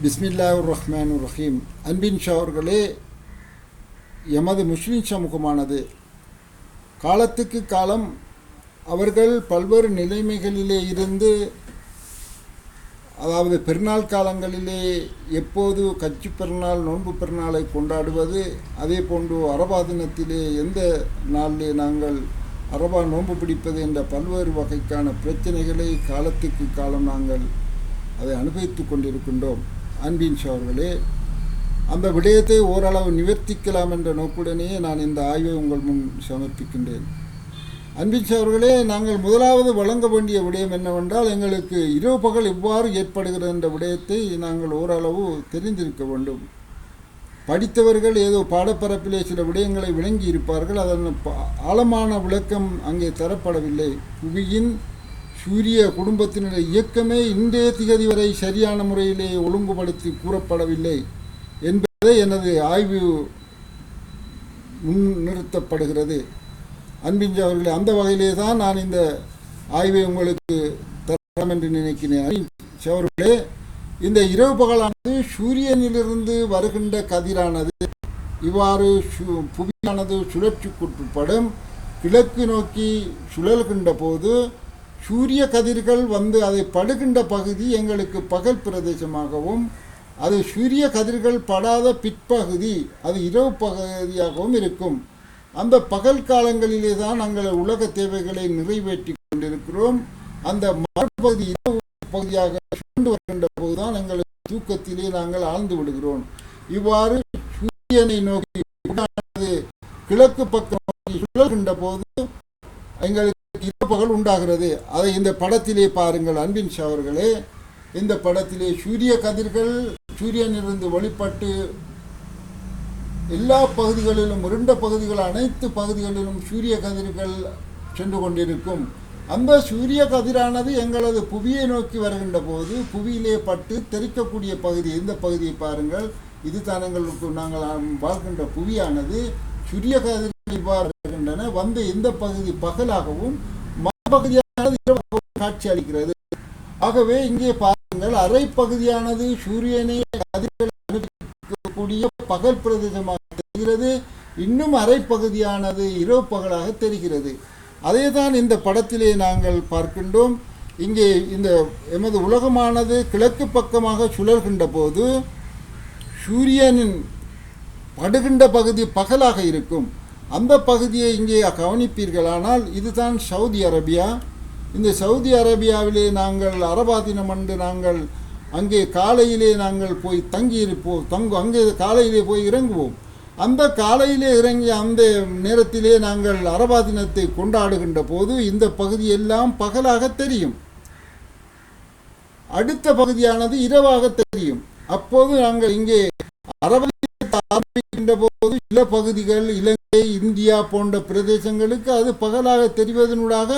பிஸ்மில்லாஹிர் ரஹ்மானிர் ரஹீம். அன்பின் ஷவர்களே, எமது முஸ்லிம் சமூகமானது காலத்துக்கு காலம் அவர்கள் பல்வேறு நிலைமைகளிலே இருந்து, அதாவது பெருநாள் காலங்களிலே எப்போது கட்சி பெருநாள் நோன்பு பெருநாளை கொண்டாடுவது, அதே போன்று அரபா தினத்திலே எந்த நாளிலே நாங்கள் அரபா நோன்பு பிடிப்பது என்ற பல்வேறு வகைக்கான பிரச்சனைகளை காலத்துக்கு காலம் நாங்கள் அதை அனுபவித்து கொண்டிருக்கின்றோம். அன்பின் சோர்களே, அந்த விடயத்தை ஓரளவு நிவர்த்திக்கலாம் என்ற நோக்குடனே நான் இந்த ஆய்வை உங்கள் முன் சமர்ப்பிக்கின்றேன். அன்பின் சோர்களே, நாங்கள் முதலாவது வழங்க வேண்டிய விடயம் என்னவென்றால், எங்களுக்கு இரவு பகல் எவ்வாறு ஏற்படுகிறது என்ற விடயத்தை நாங்கள் ஓரளவு தெரிந்திருக்க வேண்டும். படித்தவர்கள் ஏதோ பாடப்பரப்பிலே சில விடயங்களை விளங்கி இருப்பார்கள். அதன் ஆழமான விளக்கம் அங்கே தரப்படவில்லை. புவியின் சூரிய குடும்பத்தினுடைய இயக்கமே இன்றைய திகதி வரை சரியான முறையிலே ஒழுங்குபடுத்தி கூறப்படவில்லை என்பதை எனது ஆய்வு முன்னிறுத்தப்படுகிறது. அன்பின் அவர்களே, அந்த வகையிலே தான் நான் இந்த ஆய்வை உங்களுக்கு தரலாம் என்று நினைக்கிறேன். அவர்களே, இந்த இரவு பகலானது சூரியனிலிருந்து வருகின்ற கதிரானது இவ்வாறு புவியானது சுழற்சிக்குட்படும் கிழக்கு நோக்கி சுழல்கின்ற போது சூரிய கதிர்கள் வந்து அதை படுகின்ற பகுதி எங்களுக்கு பகல் பிரதேசமாகவும், அது சூரிய கதிர்கள் படாத பிற்பகுதி அது இரவு பகுதியாகவும் இருக்கும். அந்த பகல் காலங்களிலே தான் நாங்கள் உலக தேவைகளை நிறைவேற்றி கொண்டிருக்கிறோம். அந்த மறுபகுதி இரவு பகுதியாக சுழண்டு வருகின்ற போதுதான் எங்களுக்கு தூக்கத்திலே நாங்கள் ஆழ்ந்து விடுகிறோம். இவ்வாறு சூரியனை நோக்கி கிழக்கு பக்கம் நோக்கி சுழல்கின்ற போது எங்களுக்கு இரவு பகல் உண்டாகிறது. அதை இந்த படத்திலே பாருங்கள். அன்பின் சகோதரர்களே, இந்த படத்திலே சூரிய கதிர்கள் சூரியனிலிருந்து வெளிப்பட்டு எல்லா பகுதிகளிலும், இருண்ட பகுதிகள் அனைத்து பகுதிகளிலும் சூரிய கதிர்கள் சென்று கொண்டிருக்கும். அந்த சூரிய கதிரானது எங்களது புவியை நோக்கி வருகின்ற போது புவியிலே பட்டு தெரிக்கக்கூடிய பகுதி, இந்த பகுதியை பாருங்கள். இது தான் எங்களுக்கு நாங்கள் வாழ்கின்ற புவியானது. சூரிய கதிர்கள் இவ்வாறு வருகின்றன. வந்து இந்த பகுதி பகலாகவும் மறுபகுதியானது இரவாகவும் காட்சி அளிக்கிறது. ஆகவே இங்கே பாருங்கள், அரை பகுதியானது சூரியனை கதிர்கள் அனுப்பக்கூடிய பகல் பிரதேசமாக தெரிகிறது. இன்னும் அரை பகுதியானது இரவு பகலாக தெரிகிறது. அதே தான் இந்த படத்திலே நாங்கள் பார்க்கின்றோம். இங்கே இந்த எமது உலகமானது கிழக்கு பக்கமாக சுழல்கின்ற போது சூரியனின் படுகின்ற பகுதி பகலாக இருக்கும். அந்த பகுதியை இங்கே கவனிப்பீர்களானால் இதுதான் சவுதி அரேபியா. இந்த சவுதி அரேபியாவிலே நாங்கள் அரபா தினம் அன்று நாங்கள் அங்கே காலையிலே நாங்கள் போய் தங்கியிருப்போம். அங்கே காலையிலே போய் இறங்குவோம். அந்த காலையிலே இறங்கிய அந்த நேரத்திலே நாங்கள் அரபா தினத்தை கொண்டாடுகின்ற போது இந்த பகுதியெல்லாம் பகலாக தெரியும். அடுத்த பகுதியானது இரவாக தெரியும். அப்போது நாங்கள் இங்கே அரபா தினத்தை ஆரம்பிக்கின்ற போது சில பகுதிகள், இலங்கை, இந்தியா போன்ற பிரதேசங்களுக்கு அது பகலாக தெரிவதனூடாக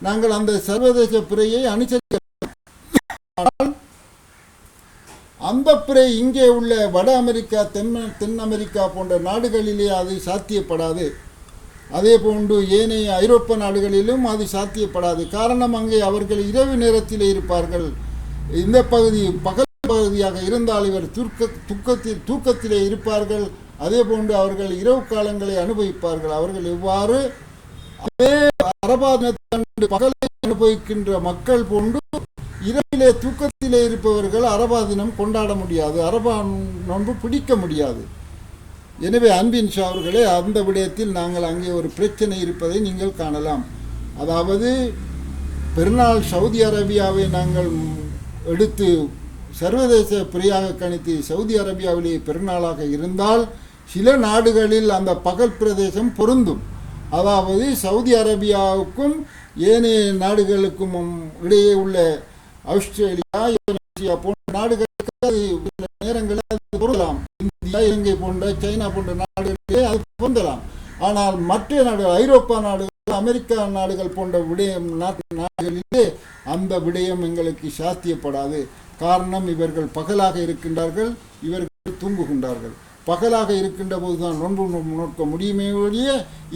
நாங்கள் அந்த சர்வதேச பிறையை அனுசரிக்கிறோம். அந்த பிறை இங்கே உள்ள வட அமெரிக்கா, தென் அமெரிக்கா போன்ற நாடுகளிலே அது சாத்தியப்படாது. அதே போன்று ஏனைய ஐரோப்பிய நாடுகளிலும் அது சாத்தியப்படாது. காரணம், அங்கே அவர்கள் இரவு நேரத்திலே இருப்பார்கள். இந்த பகுதி பகல் பகுதியாக இருந்தால் இவர் தூக்கத்திலே இருப்பார்கள். அதே போன்று அவர்கள் இரவு காலங்களை அனுபவிப்பார்கள். அவர்கள் எவ்வாறு அதே அரபா தினத்தன்று பகலை அனுபவிக்கின்ற மக்கள் போன்று இரவிலே தூக்கத்திலே இருப்பவர்கள் அரபா தினம் கொண்டாட முடியாது, அரபா நோன்பு பிடிக்க முடியாது. எனவே அன்பின் அவர்களே, அந்த விடயத்தில் நாங்கள் அங்கே ஒரு பிரச்சனை இருப்பதை நீங்கள் காணலாம். அதாவது பெருநாள் சவுதி அரேபியாவை நாங்கள் எடுத்து சர்வதேச பிறையாக கணித்து சவுதி அரேபியாவிலே பெருநாளாக இருந்தால் சில நாடுகளில் அந்த பகல் பிரதேசம் பொருந்தும். அதாவது சவுதி அரேபியாவுக்கும் ஏனைய நாடுகளுக்கும் இடையே உள்ள ஆஸ்திரேலியா, இந்தோனேசியா போன்ற நாடுகளுக்கு சில நேரங்களில் அது பொருந்தலாம். இந்தியா, இலங்கை போன்ற சைனா போன்ற நாடுகளிலே அது பொருந்தலாம். ஆனால் மற்ற நாடுகள், ஐரோப்பா நாடுகள், அமெரிக்கா நாடுகள் போன்ற நாடுகளிலே அந்த விடயம் எங்களுக்கு சாத்தியப்படாது. காரணம், இவர்கள் பகலாக இருக்கின்றார்கள், இவர்கள் தூங்குகின்றார்கள். பகலாக இருக்கின்ற போதுதான் நோன்பு நோக்க முடியுமே ஒழிய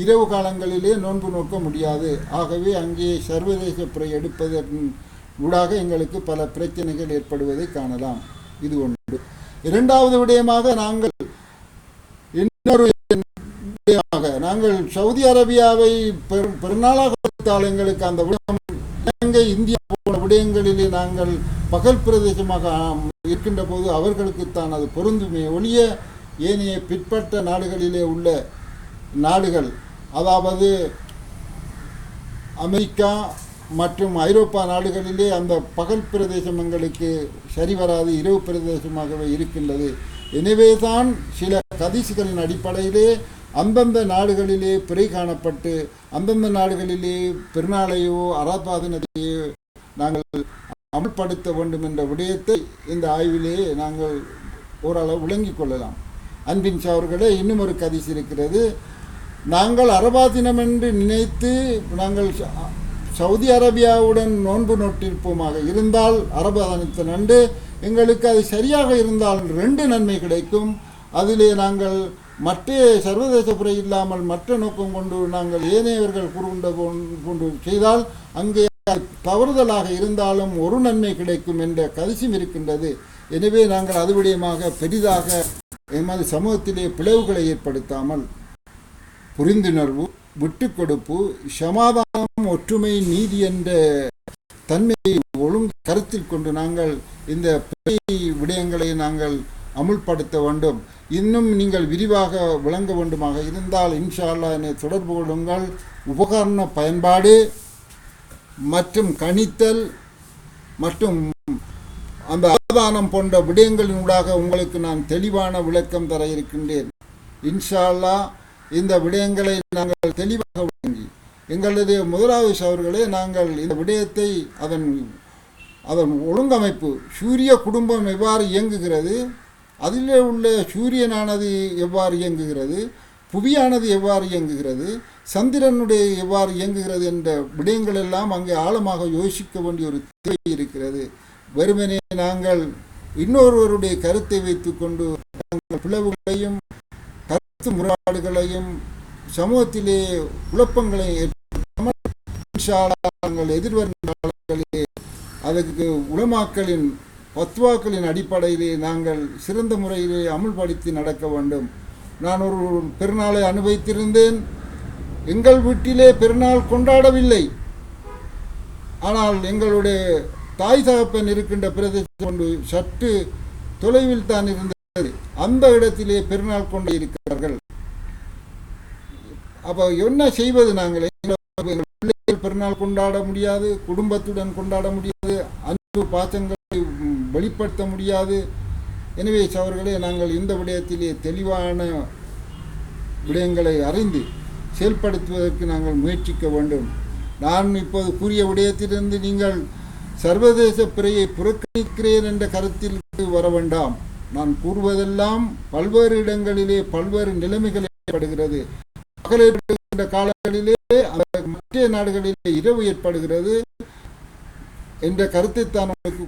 இரவு காலங்களிலே நோன்பு நோக்க முடியாது. ஆகவே அங்கே சர்வதேச பிறை எடுப்பதன் ஊடாக எங்களுக்கு பல பிரச்சனைகள் ஏற்படுவதை காணலாம். இது ஒன்று. இரண்டாவது விடயமாக நாங்கள் இன்னொரு விடயமாக நாங்கள் சவுதி அரேபியாவை பெருநாளாக வைத்தால் எங்களுக்கு அந்த விடயம் இலங்கை இந்தியா போன்ற விடயங்களிலே நாங்கள் பகல் பிரதேசமாக இருக்கின்ற போது அவர்களுக்குத்தான் அது பொருந்துமே ஒழிய ஏனைய பிற்பட்ட நாடுகளிலே உள்ள நாடுகள், அதாவது அமெரிக்கா மற்றும் ஐரோப்பா நாடுகளிலே அந்த பகல் பிரதேசம் எங்களுக்கு சரிவராது, இரவு பிரதேசமாகவே இருக்கின்றது. எனவே தான் சில கதிசுகளின் அடிப்படையிலே அந்தந்த நாடுகளிலே பிறை காணப்பட்டு அந்தந்த நாடுகளிலே பெருநாளையோ அரபாத் தினத்தையோ நாங்கள் அமல்படுத்த வேண்டும் என்ற விடயத்தை இந்த ஆய்விலே நாங்கள் ஓரளவு விளங்கிக் கொள்ளலாம். அன்பின் அவர்களே, இன்னும் ஒரு கதிசு இருக்கிறது. நாங்கள் அரபாத் தினம் என்று நினைத்து நாங்கள் சவுதி அரேபியாவுடன் நோன்பு நோட்டிருப்போமாக இருந்தால் அரபாத் நன்று எங்களுக்கு அது சரியாக இருந்தால் 2 நன்மை கிடைக்கும். அதிலே நாங்கள் மற்ற சர்வதேச புரை இல்லாமல் மற்ற நோக்கம் கொண்டு நாங்கள் ஏனையவர்கள் கூறுகின்ற கொண்டு செய்தால் அங்கே தவறுதலாக இருந்தாலும் ஒரு நன்மை கிடைக்கும் என்ற கதிசும் இருக்கின்றது. எனவே நாங்கள் அது விடயமாக பெரிதாக எமது சமூகத்திலே பிளவுகளை ஏற்படுத்தாமல் புரிந்துணர்வு, விட்டு கொடுப்பு, சமாதானம், ஒற்றுமை, நீதி என்ற தன்மையை ஒழுங்கு கருத்தில் கொண்டு நாங்கள் இந்த விடயங்களை நாங்கள் அமுல்படுத்த வேண்டும். இன்னும் நீங்கள் விரிவாக விளங்க வேண்டுமாக இருந்தால் இன்ஷா அல்லாஹ் என்னை தொடர்பு கொள்ளுங்கள். உபகரண பயன்பாடு மற்றும் கணித்தல் மற்றும் அந்த அவதானம் போன்ற விடயங்களினூடாக உங்களுக்கு நான் தெளிவான விளக்கம் தர இருக்கின்றேன். இன்ஷா அல்லாஹ் இந்த விடயங்களை நாங்கள் தெளிவாக விளங்கி எங்களுடைய முதலாவது அவர்களே நாங்கள் இந்த விடயத்தை அதன் ஒழுங்கமைப்பு, சூரிய குடும்பம் எவ்வாறு இயங்குகிறது, அதிலே உள்ள சூரியனானது எவ்வாறு இயங்குகிறது, புவியானது எவ்வாறு இயங்குகிறது, சந்திரனுடைய எவ்வாறு இயங்குகிறது என்ற விடயங்கள் எல்லாம் அங்கே ஆழமாக யோசிக்க வேண்டிய ஒரு தேவை இருக்கிறது. வெறுமனே நாங்கள் இன்னொருவருடைய கருத்தை வைத்துக்கொண்டு நாங்கள் பிளவுகளையும் கருத்து முறைப்பாடுகளையும் சமூகத்திலே குழப்பங்களை நாங்கள் எதிர்வரும் காலங்களிலே அதற்கு உலமாக்களின் பத்வாக்களின் அடிப்படையிலே நாங்கள் சிறந்த முறையிலே அமுல்படுத்தி நடக்க வேண்டும். நான் ஒரு பெருநாளை அனுபவித்திருந்தேன். எங்கள் வீட்டிலே பெருநாள் கொண்டாடவில்லை. ஆனால் எங்களுடைய தாய் தகப்பன் இருக்கின்ற பிரதேசம் கொண்டு சற்று தொலைவில் தான் இருந்தது. அந்த இடத்திலே பெருநாள் கொண்டு இருக்கிறார்கள். அப்போ என்ன செய்வது? நாங்கள் எங்கள் பிள்ளைகள் பெருநாள் கொண்டாட முடியாது, குடும்பத்துடன் கொண்டாட முடியாது, அன்பு பாசங்களை வெளிப்படுத்த முடியாது. எனவே அவர்களே, நாங்கள் இந்த விடயத்திலே தெளிவான விடயங்களை அறிந்து செயல்படுத்துவதற்கு நாங்கள் முயற்சிக்க வேண்டும். நான் இப்போது கூறிய விடயத்திலிருந்து நீங்கள் சர்வதேச பிறையை புறக்கணிக்கிறேன் என்ற கருத்தில் வர வேண்டாம். நான் கூறுவதெல்லாம் பல்வேறு இடங்களிலே பல்வேறு நிலைமைகள் ஏற்படுகிறது. பகல் ஏற்படுகின்ற காலங்களிலே மற்ற நாடுகளிலே இரவு ஏற்படுகிறது என்ற கருத்தை தான் உங்களுக்கு